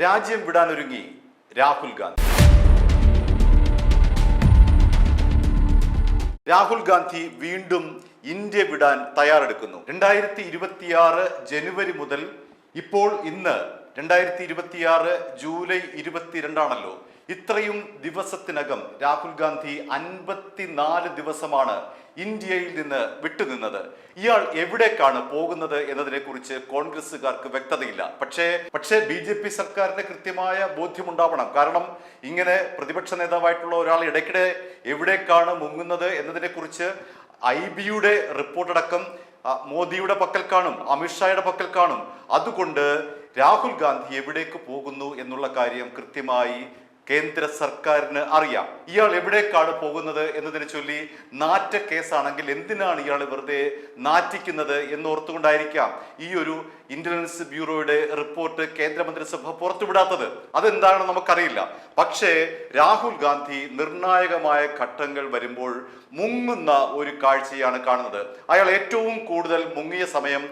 രാജ്യം വിടാനൊരുങ്ങി രാഹുൽ ഗാന്ധി. രാഹുൽ ഗാന്ധി വീണ്ടും ഇന്ത്യ വിടാൻ തയ്യാറെടുക്കുന്നു. 2026 ജനുവരി മുതൽ ഇപ്പോൾ ഇന്ന് 2026 ജൂലൈ 22 ഇത്രയും ദിവസത്തിനകം രാഹുൽ ഗാന്ധി 54 ദിവസമാണ് ഇന്ത്യയിൽ നിന്ന് വിട്ടുനിന്നത്. ഇയാൾ എവിടേക്കാണ് പോകുന്നത് എന്നതിനെ കുറിച്ച് കോൺഗ്രസുകാർക്ക് വ്യക്തതയില്ല. പക്ഷേ BJP സർക്കാരിന് കൃത്യമായ ബോധ്യമുണ്ടാവണം. കാരണം ഇങ്ങനെ പ്രതിപക്ഷ നേതാവായിട്ടുള്ള ഒരാൾ ഇടയ്ക്കിടെ എവിടേക്കാണ് മുങ്ങുന്നത് എന്നതിനെ കുറിച്ച് IB-യുടെ റിപ്പോർട്ടടക്കം മോദിയുടെ പക്കൽ കാണും, അമിത്ഷായുടെ പക്കൽ കാണും. അതുകൊണ്ട് രാഹുൽ ഗാന്ധി എവിടേക്ക് പോകുന്നു എന്നുള്ള കാര്യം കൃത്യമായി കേന്ദ്ര സർക്കാരിന് അറിയാം. ഇയാൾ എവിടേക്കാണ് പോകുന്നത് എന്നതിനെ ചൊല്ലി നാറ്റ കേസാണെങ്കിൽ എന്തിനാണ് ഇയാൾ വെറുതെ നാറ്റിക്കുന്നത് എന്നോർത്തുകൊണ്ടായിരിക്കാം ഈ ഒരു ഇന്റലിജൻസ് ബ്യൂറോയുടെ റിപ്പോർട്ട് കേന്ദ്രമന്ത്രിസഭ പുറത്തുവിടാത്തത്. അതെന്താണെന്ന് നമുക്കറിയില്ല. പക്ഷേ രാഹുൽ ഗാന്ധി നിർണായകമായ ഘട്ടങ്ങൾ വരുമ്പോൾ മുങ്ങുന്ന ഒരു കാഴ്ചയാണ് കാണുന്നത്. അയാൾ ഏറ്റവും കൂടുതൽ മുങ്ങിയ സമയം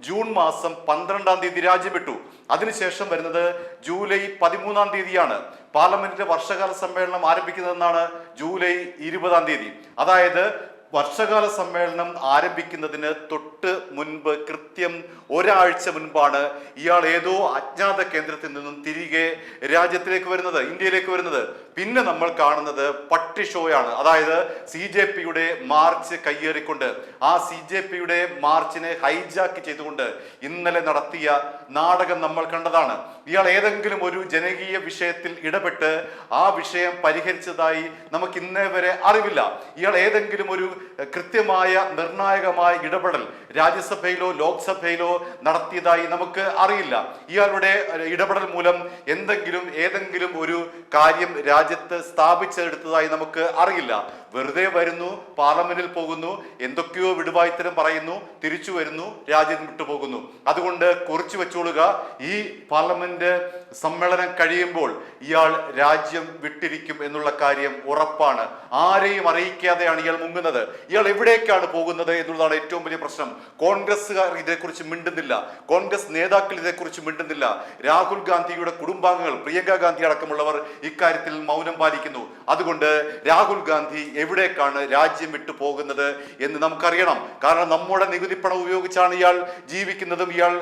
ജൂൺ മാസം 12 രാജ്യം വിട്ടു. അതിനുശേഷം വരുന്നത് ജൂലൈ 13 പാർലമെന്റിന്റെ വർഷകാല സമ്മേളനം ആരംഭിക്കുന്നതെന്നാണ് ജൂലൈ 20 അതായത് വർഷകാല സമ്മേളനം ആരംഭിക്കുന്നതിന് തൊട്ട് മുൻപ് കൃത്യം ഒരാഴ്ച മുൻപാണ് ഇയാൾ ഏതോ അജ്ഞാത കേന്ദ്രത്തിൽ നിന്നും തിരികെ രാജ്യത്തിലേക്ക് വരുന്നത്, ഇന്ത്യയിലേക്ക് വരുന്നത്. പിന്നെ നമ്മൾ കാണുന്നത് പട്ടി ഷോയാണ്. അതായത് CJPയുടെ മാർച്ച് കയ്യേറിക്കൊണ്ട് ആ CJPയുടെ മാർച്ചിനെ ഹൈജാക്ക് ചെയ്തുകൊണ്ട് ഇന്നലെ നടത്തിയ നാടകം നമ്മൾ കണ്ടതാണ്. ഇയാൾ ഏതെങ്കിലും ഒരു ജനകീയ വിഷയത്തിൽ ഇടപെട്ട് ആ വിഷയം പരിഹരിച്ചതായി നമുക്ക് ഇന്നേ വരെ അറിവില്ല. ഇയാൾ ഏതെങ്കിലും ഒരു കൃത്യമായ നിർണായകമായ ഇടപെടൽ രാജ്യസഭയിലോ ലോക്സഭയിലോ നടത്തിയതായി നമുക്ക് അറിയില്ല. ഇയാളുടെ ഇടപെടൽ മൂലം ഏതെങ്കിലും ഒരു കാര്യം രാജ്യത്ത് സ്ഥാപിച്ചെടുത്തതായി നമുക്ക് അറിയില്ല. വെറുതെ വരുന്നു, പാർലമെന്റിൽ പോകുന്നു, എന്തൊക്കെയോ വിടുവായ്ത്തരം പറയുന്നു, തിരിച്ചു വരുന്നു, രാജ്യം വിട്ടുപോകുന്നു. അതുകൊണ്ട് കുറിച്ചു വെച്ചോളുക, ഈ പാർലമെന്റ് സമ്മേളനം കഴിയുമ്പോൾ ഇയാൾ രാജ്യം വിട്ടിരിക്കും എന്നുള്ള കാര്യം ഉറപ്പാണ്. ആരെയും അറിയിക്കാതെയാണ് ഇയാൾ മുങ്ങുന്നത്. ഇയാൾ എവിടേക്കാണ് പോകുന്നത് എന്നുള്ളതാണ് ഏറ്റവും വലിയ പ്രശ്നം. കോൺഗ്രസ്സുകാർ ഇതേക്കുറിച്ച് മിണ്ടുന്നില്ല, കോൺഗ്രസ് നേതാക്കൾ ഇതേക്കുറിച്ച് മിണ്ടുന്നില്ല. രാഹുൽ ഗാന്ധിയുടെ കുടുംബാംഗങ്ങൾ, പ്രിയങ്ക ഗാന്ധി അടക്കമുള്ളവർ ഇക്കാര്യത്തിൽ മൗനം പാലിക്കുന്നു. അതുകൊണ്ട് രാഹുൽ ഗാന്ധി എവിടേക്കാണ് രാജ്യം വിട്ടു പോകുന്നത് എന്ന് നമുക്കറിയണം. കാരണം നമ്മുടെ നികുതി പണം ഉപയോഗിച്ചാണ് ഇയാൾ ജീവിക്കുന്നതും ഇയാൾ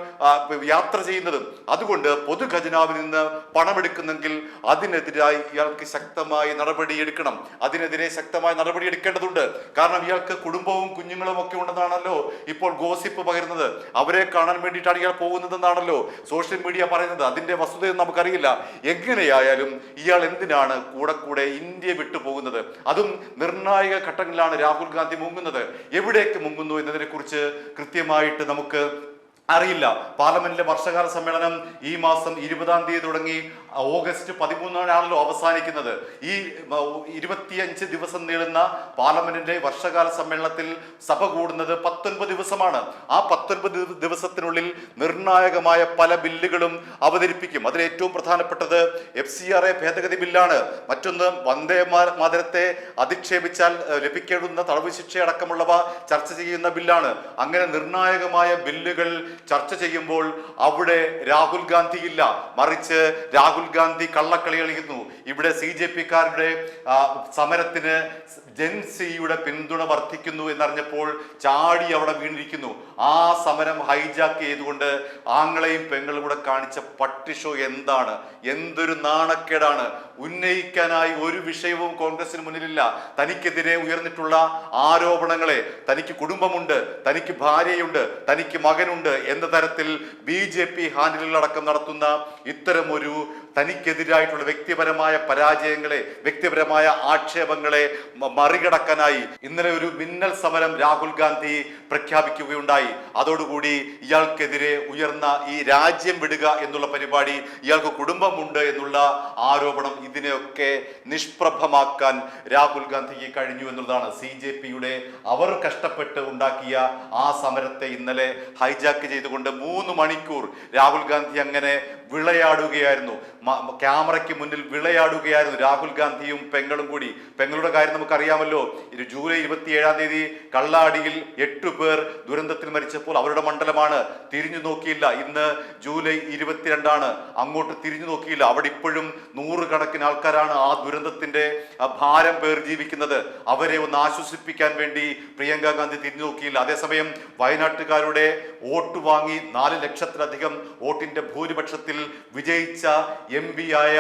യാത്ര ചെയ്യുന്നതും. അതുകൊണ്ട് പൊതുഖജനാവിൽ നിന്ന് പണമെടുക്കുന്നെങ്കിൽ അതിനെതിരായി ഇയാൾക്ക് ശക്തമായ നടപടിയെടുക്കണം. അതിനെതിരെ ശക്തമായ നടപടി എടുക്കേണ്ടതുണ്ട്. കാരണം ഇയാൾക്ക് കുടുംബവും കുഞ്ഞുങ്ങളും ഒക്കെ ഉണ്ടെന്നാണല്ലോ ഇപ്പോൾ ഗോസിപ്പ് പകരുന്നത്. അവരെ കാണാൻ വേണ്ടിയിട്ടാണ് ഇയാൾ പോകുന്നതെന്നാണല്ലോ സോഷ്യൽ മീഡിയ പറയുന്നത്. അതിന്റെ വസ്തുതയൊന്നും നമുക്കറിയില്ല. എങ്ങനെയായാലും ഇയാൾ എന്തിനാണ് കൂടെ ഇന്ത്യ വിട്ടു പോകുന്നത്? അതും നിർണായക ഘട്ടങ്ങളിലാണ് രാഹുൽ ഗാന്ധി മുങ്ങുന്നത്. എവിടേക്ക് മുങ്ങുന്നു എന്നതിനെ കുറിച്ച് കൃത്യമായിട്ട് നമുക്ക് അറിയില്ല. പാർലമെന്റിലെ വർഷകാല സമ്മേളനം ഈ മാസം 20 തുടങ്ങി ഓഗസ്റ്റ് 13 അവസാനിക്കുന്നത്. ഈ 25 ദിവസം നീളുന്ന പാർലമെന്റിന്റെ വർഷകാല സമ്മേളനത്തിൽ സഭ കൂടുന്നത് 19 ദിവസമാണ്. ആ 19 ദിവസത്തിനുള്ളിൽ നിർണായകമായ പല ബില്ലുകളും അവതരിപ്പിക്കും. അതിൽ ഏറ്റവും പ്രധാനപ്പെട്ടത് FCRA ഭേദഗതി ബില്ലാണ്. മറ്റൊന്ന് വന്ദേ മാതരത്തെ അധിക്ഷേപിച്ചാൽ ലഭിക്കേണ്ടുന്ന തടവ് ശിക്ഷയടക്കമുള്ളവ ചർച്ച ചെയ്യുന്ന ബില്ലാണ്. അങ്ങനെ നിർണായകമായ ബില്ലുകൾ ചർച്ച ചെയ്യുമ്പോൾ അവിടെ രാഹുൽ ഗാന്ധി ഇല്ല. മറിച്ച് രാഹുൽ ഗാന്ധി കള്ളക്കളി കളിക്കുന്നു. ഇവിടെ CJPക്കാരുടെ സമരത്തിന് ജെൻസിയുടെ പിന്തുണ വർദ്ധിക്കുന്നു എന്നറിഞ്ഞപ്പോൾ ചാടി അവിടെ വീണിരിക്കുന്നു. ആ സമരം ഹൈജാക്ക് ചെയ്തുകൊണ്ട് ആങ്ങളെയും പെങ്ങളും കൂടെ കാണിച്ച പട്ടി ഷോ എന്താണ്? എന്തൊരു നാണക്കേടാണ്! ഉന്നയിക്കാനായി ഒരു വിഷയവും കോൺഗ്രസിന് മുന്നിലില്ല. തനിക്കെതിരെ ഉയർന്നിട്ടുള്ള ആരോപണങ്ങളെ, തനിക്ക് കുടുംബമുണ്ട്, തനിക്ക് ഭാര്യയുണ്ട്, തനിക്ക് മകനുണ്ട് എന്ന തരത്തിൽ BJP ഹാൻഡിലുകളടക്കം നടത്തുന്ന ഇത്തരം ഒരു തനിക്കെതിരായിട്ടുള്ള വ്യക്തിപരമായ പരാജയങ്ങളെ, വ്യക്തിപരമായ ആക്ഷേപങ്ങളെ മറികടക്കാനായി ഇന്നലെ ഒരു മിന്നൽ സമരം രാഹുൽ ഗാന്ധി പ്രഖ്യാപിക്കുകയുണ്ടായി. അതോടുകൂടി ഇയാൾക്കെതിരെ ഉയർന്ന ഈ രാജ്യം വിടുക എന്നുള്ള പരിപാടി, ഇയാൾക്ക് കുടുംബമുണ്ട് എന്നുള്ള ആരോപണം, ഇതിനെയൊക്കെ നിഷ്പ്രഭമാക്കാൻ രാഹുൽ ഗാന്ധിക്ക് കഴിഞ്ഞു എന്നുള്ളതാണ്. CJPയുടെ അവർ കഷ്ടപ്പെട്ട് ഉണ്ടാക്കിയ ആ സമരത്തെ ഇന്നലെ ഹൈജാക്ക് ചെയ്തുകൊണ്ട് 3 മണിക്കൂർ രാഹുൽ ഗാന്ധി അങ്ങനെ വിളയാടുകയായിരുന്നു. ക്യാമറയ്ക്ക് മുന്നിൽ വിളയാടുകയായിരുന്നു രാഹുൽ ഗാന്ധിയും പെങ്ങളും കൂടി. പെങ്ങളുടെ കാര്യം നമുക്കറിയാമല്ലോ. ജൂലൈ 27 കള്ളാടിയിൽ 8 പേർ ദുരന്തത്തിൽ മരിച്ചപ്പോൾ അവരുടെ മണ്ഡലമാണ്, തിരിഞ്ഞു നോക്കിയില്ല. ഇന്ന് ജൂലൈ 22 അങ്ങോട്ട് തിരിഞ്ഞു നോക്കിയില്ല. അവിടെ ഇപ്പോഴും 100 കണക്കിന് ആൾക്കാരാണ് ആ ദുരന്തത്തിന്റെ ഭാരം പേർ ജീവിക്കുന്നത്. അവരെ ഒന്ന് ആശ്വസിപ്പിക്കാൻ വേണ്ടി പ്രിയങ്ക ഗാന്ധി തിരിഞ്ഞു നോക്കിയില്ല. അതേസമയം വയനാട്ടുകാരുടെ വോട്ട് വാങ്ങി 4 ലക്ഷത്തിലധികം വോട്ടിന്റെ ഭൂരിപക്ഷത്തിൽ വിജയിച്ച MP ആയ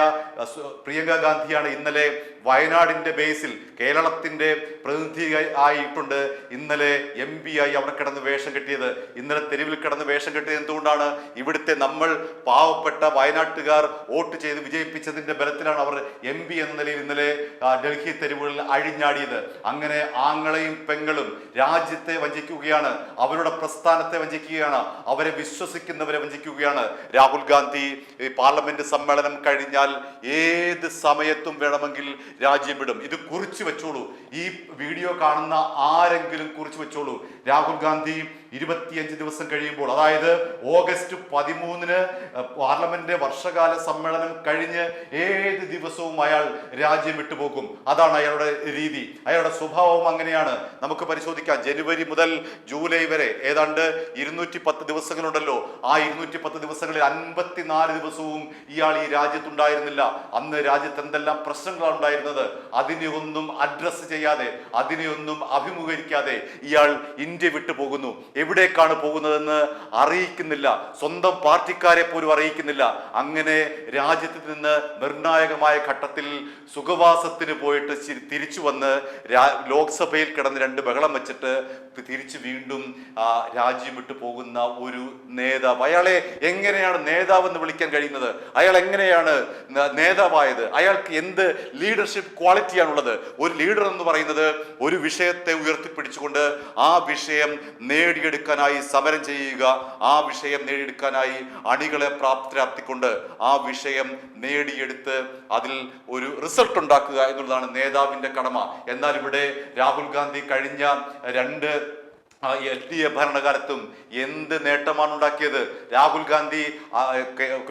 പ്രിയങ്ക ഗാന്ധിയാണ് ഇന്നലെ വയനാടിന്റെ ബേസിൽ കേരളത്തിന്റെ പ്രതിനിധി ആയിട്ടുണ്ട് ഇന്നലെ MP ആയി അവിടെ കിടന്ന് വേഷം കെട്ടിയത്. ഇന്നലെ തെരുവിൽ കിടന്ന് വേഷം കെട്ടിയത് എന്തുകൊണ്ടാണ്? ഇവിടുത്തെ നമ്മൾ പാവപ്പെട്ട വയനാട്ടുകാർ വോട്ട് ചെയ്ത് വിജയിപ്പിച്ചതിന്റെ ബലത്തിലാണ് അവർ MP എന്ന നിലയിൽ ഇന്നലെ ഡൽഹി തെരുവുകളിൽ അഴിഞ്ഞാടിയത്. അങ്ങനെ ആങ്ങളെയും പെങ്ങളും രാജ്യത്തെ വഞ്ചിക്കുകയാണ്, അവരുടെ പ്രസ്ഥാനത്തെ വഞ്ചിക്കുകയാണ്, അവരെ വിശ്വസിക്കുന്നവരെ വഞ്ചിക്കുകയാണ്. രാഹുൽ ഗാന്ധി പാർലമെന്റ് സമ്മേളനം കഴിഞ്ഞാൽ ഏത് സമയത്തും വേണമെങ്കിൽ രാജ്യം വിടും. ഇത് കുറിച്ചു വെച്ചോളൂ. ഈ വീഡിയോ കാണുന്ന ആരെങ്കിലും കുറിച്ചു വെച്ചോളൂ. രാഹുൽ ഗാന്ധി 25 ദിവസം കഴിയുമ്പോൾ, അതായത് ഓഗസ്റ്റ് 13 പാർലമെന്റ് വർഷകാല സമ്മേളനം കഴിഞ്ഞ് ഏത് ദിവസവും അയാൾ രാജ്യം വിട്ടുപോകും. അതാണ് അയാളുടെ രീതി, അയാളുടെ സ്വഭാവം അങ്ങനെയാണ്. നമുക്ക് പരിശോധിക്കാം. ജനുവരി മുതൽ ജൂലൈ വരെ ഏതാണ്ട് 210 ദിവസങ്ങളുണ്ടല്ലോ. ആ 210 ദിവസങ്ങളിൽ 54 ദിവസവും ഇയാൾ ഈ രാജ്യത്തുണ്ടായിരുന്നില്ല. അന്ന് രാജ്യത്ത് എന്തെല്ലാം പ്രശ്നങ്ങളാണ് ഉണ്ടായിരുന്നത്, അതിനെ ഒന്നും അഡ്രസ് ചെയ്യാതെ, അതിനെ ഒന്നും അഭിമുഖീകരിക്കാതെ ഇയാൾ ഇന്ത്യ വിട്ടു പോകുന്നു. എവിടേക്കാണ് പോകുന്നതെന്ന് അറിയിക്കുന്നില്ല, സ്വന്തം പാർട്ടിക്കാരെ പോലും അറിയിക്കുന്നില്ല. അങ്ങനെ രാജ്യത്ത് നിന്ന് നിർണായകമായ ഘട്ടത്തിൽ സുഖവാസത്തിന് പോയിട്ട് തിരിച്ചു വന്ന് ലോക്സഭയിൽ കിടന്ന് 2 ബഹളം വെച്ചിട്ട് തിരിച്ച് വീണ്ടും രാജ്യം വിട്ടു പോകുന്ന ഒരു നേതാവ്. അയാളെ എങ്ങനെയാണ് നേതാവെന്ന് വിളിക്കാൻ കഴിയുന്നത്? അയാൾ എങ്ങനെയാണ് നേതാവായത്? അയാൾക്ക് എന്ത് ലീഡർഷിപ്പ് ക്വാളിറ്റിയാണുള്ളത്? ഒരു ലീഡർ എന്ന് പറയുന്നത് ഒരു വിഷയത്തെ ഉയർത്തിപ്പിടിച്ചുകൊണ്ട് ആ വിഷയം നേടിയെടുക്കാനായി സമരം ചെയ്യുക, ആ വിഷയം നേടിയെടുക്കാനായി അണികളെ പ്രാപ്തരാക്കിക്കൊണ്ട് ആ വിഷയം നേടിയെടുത്ത് അതിൽ ഒരു റിസൾട്ട് ഉണ്ടാക്കുക എന്നുള്ളതാണ് നേതാവിന്റെ കടമ. എന്നാൽ ഇവിടെ രാഹുൽ ഗാന്ധി കഴിഞ്ഞ 2 LDA ഭരണകാലത്തും എന്ത് നേട്ടമാണ് ഉണ്ടാക്കിയത്? രാഹുൽ ഗാന്ധി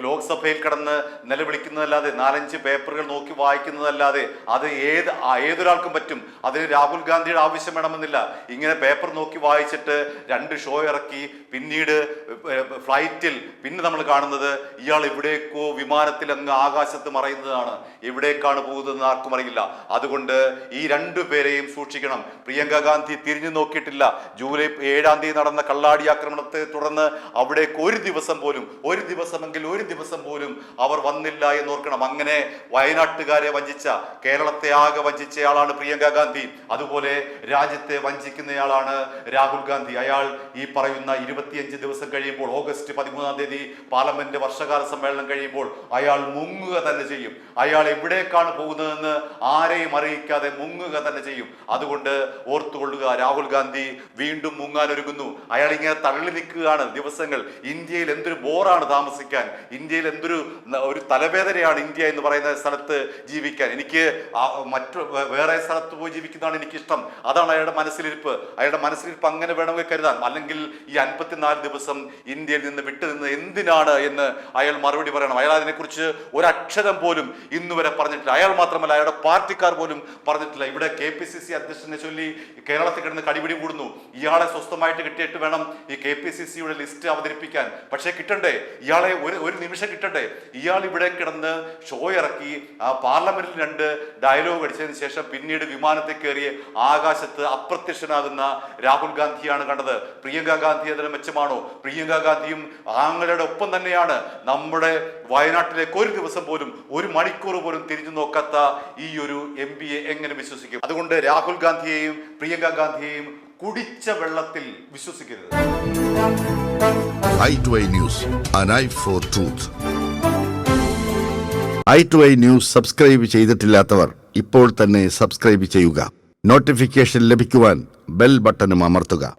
ലോക്സഭയിൽ കടന്ന് നിലവിളിക്കുന്നതല്ലാതെ, 4-5 പേപ്പറുകൾ നോക്കി വായിക്കുന്നതല്ലാതെ അത് ഏതൊരാൾക്കും പറ്റും. അതിന് രാഹുൽ ഗാന്ധിയുടെ ആവശ്യം വേണമെന്നില്ല. ഇങ്ങനെ പേപ്പർ നോക്കി വായിച്ചിട്ട് 2 ഷോ ഇറക്കി പിന്നീട് ഫ്ലൈറ്റിൽ പിന്നെ നമ്മൾ കാണുന്നത് ഇയാൾ എവിടേക്കോ വിമാനത്തിൽ അങ്ങ് ആകാശത്ത് മറയുന്നതാണ്. എവിടേക്കാണ് പോകുന്നതെന്ന് ആർക്കും അറിയില്ല. അതുകൊണ്ട് ഈ 2 പേരെയും സൂക്ഷിക്കണം. പ്രിയങ്ക ഗാന്ധി തിരിഞ്ഞു നോക്കിയിട്ടില്ല. ജൂലൈ 7 നടന്ന കള്ളാടി ആക്രമണത്തെ തുടർന്ന് അവിടേക്ക് ഒരു ദിവസം പോലും അവർ വന്നില്ല എന്ന് ഓർക്കണം. അങ്ങനെ വയനാട്ടുകാരെ വഞ്ചിച്ച, കേരളത്തെ ആകെ വഞ്ചിച്ചയാളാണ് പ്രിയങ്ക ഗാന്ധി. അതുപോലെ രാജ്യത്തെ വഞ്ചിക്കുന്നയാളാണ് രാഹുൽ ഗാന്ധി. അയാൾ ഈ പറയുന്ന 25 ദിവസം കഴിയുമ്പോൾ, ഓഗസ്റ്റ് 13 പാർലമെന്റ് വർഷകാല സമ്മേളനം കഴിയുമ്പോൾ അയാൾ മുങ്ങുക തന്നെ ചെയ്യും. അയാൾ എവിടേക്കാണ് പോകുന്നതെന്ന് ആരെയും അറിയിക്കാതെ മുങ്ങുക തന്നെ ചെയ്യും. അതുകൊണ്ട് ഓർത്തുകൊള്ളുക, രാഹുൽ ഗാന്ധി വീണ്ടും മുങ്ങാനൊരുങ്ങുന്നു. അയാൾ ഇങ്ങനെ തള്ളി നിൽക്കുകയാണ് ദിവസങ്ങൾ. ഇന്ത്യയിൽ എന്തൊരു ബോറാണ് താമസിക്കാൻ, ഇന്ത്യയിൽ എന്തൊരു തലവേദനയാണ് ഇന്ത്യ എന്ന് പറയുന്ന സ്ഥലത്ത് ജീവിക്കാൻ. എനിക്ക് വേറെ സ്ഥലത്ത് പോയി ജീവിക്കുന്നതാണ് എനിക്കിഷ്ടം. അതാണ് അയാളുടെ മനസ്സിലിരിപ്പ്. അയാളുടെ മനസ്സിലിരിപ്പ് അങ്ങനെ വേണമെങ്കിൽ കരുതാൻ. അല്ലെങ്കിൽ ഈ 54 ദിവസം ഇന്ത്യയിൽ നിന്ന് വിട്ടുനിന്ന് എന്തിനാണ് എന്ന് അയാൾ മറുപടി പറയണം. അയാൾ അതിനെക്കുറിച്ച് ഒരക്ഷരം പോലും ഇന്നുവരെ പറഞ്ഞിട്ടില്ല. അയാൾ മാത്രമല്ല, അയാളുടെ പാർട്ടിക്കാർ പോലും പറഞ്ഞിട്ടില്ല. ഇവിടെ KPCC അധ്യക്ഷനെ ചൊല്ലി കേരളത്തിൽ കിടന്ന് കടിപിടി കൂടുന്നു. ഇയാളെ സ്വസ്ഥമായിട്ട് കിട്ടിയിട്ട് വേണം ഈ KPCCയുടെ ലിസ്റ്റ് അവതരിപ്പിക്കാൻ. പക്ഷേ കിട്ടണ്ടേ, ഇയാളെ ഒരു നിമിഷം കിട്ടണ്ടേ? ഇയാൾ ഇവിടെ കിടന്ന് ഷോ ഇറക്കി പാർലമെന്റിൽ 2 ഡയലോഗ് അടിച്ചതിന് ശേഷം പിന്നീട് വിമാനത്തിൽ കയറി ആകാശത്ത് അപ്രത്യക്ഷനാകുന്ന രാഹുൽ ഗാന്ധിയാണ് കണ്ടത്. പ്രിയങ്ക ഗാന്ധി അതിന് മെച്ചമാണോ? പ്രിയങ്ക ഗാന്ധിയും ആങ്ങളുടെ ഒപ്പം തന്നെയാണ്. നമ്മുടെ വയനാട്ടിലേക്ക് ഒരു ദിവസം പോലും, ഒരു മണിക്കൂർ പോലും തിരിഞ്ഞു നോക്കാത്ത ഈ ഒരു MP എങ്ങനെ വിശ്വസിക്കും? അതുകൊണ്ട് രാഹുൽ ഗാന്ധിയെയും പ്രിയങ്ക ഗാന്ധിയെയും കുടിച്ച വെള്ളത്തിൽ വിശ്വസിക്കരുത്. i2i News, an eye for truth. i2i News subscribe ചെയ്തിട്ടില്ലാത്തവർ ഇപ്പോൾ തന്നെ സബ്സ്ക്രൈബ് ചെയ്യുക. നോട്ടിഫിക്കേഷൻ ലഭിക്കുവാൻ ബെൽ ബട്ടണും അമർത്തുക.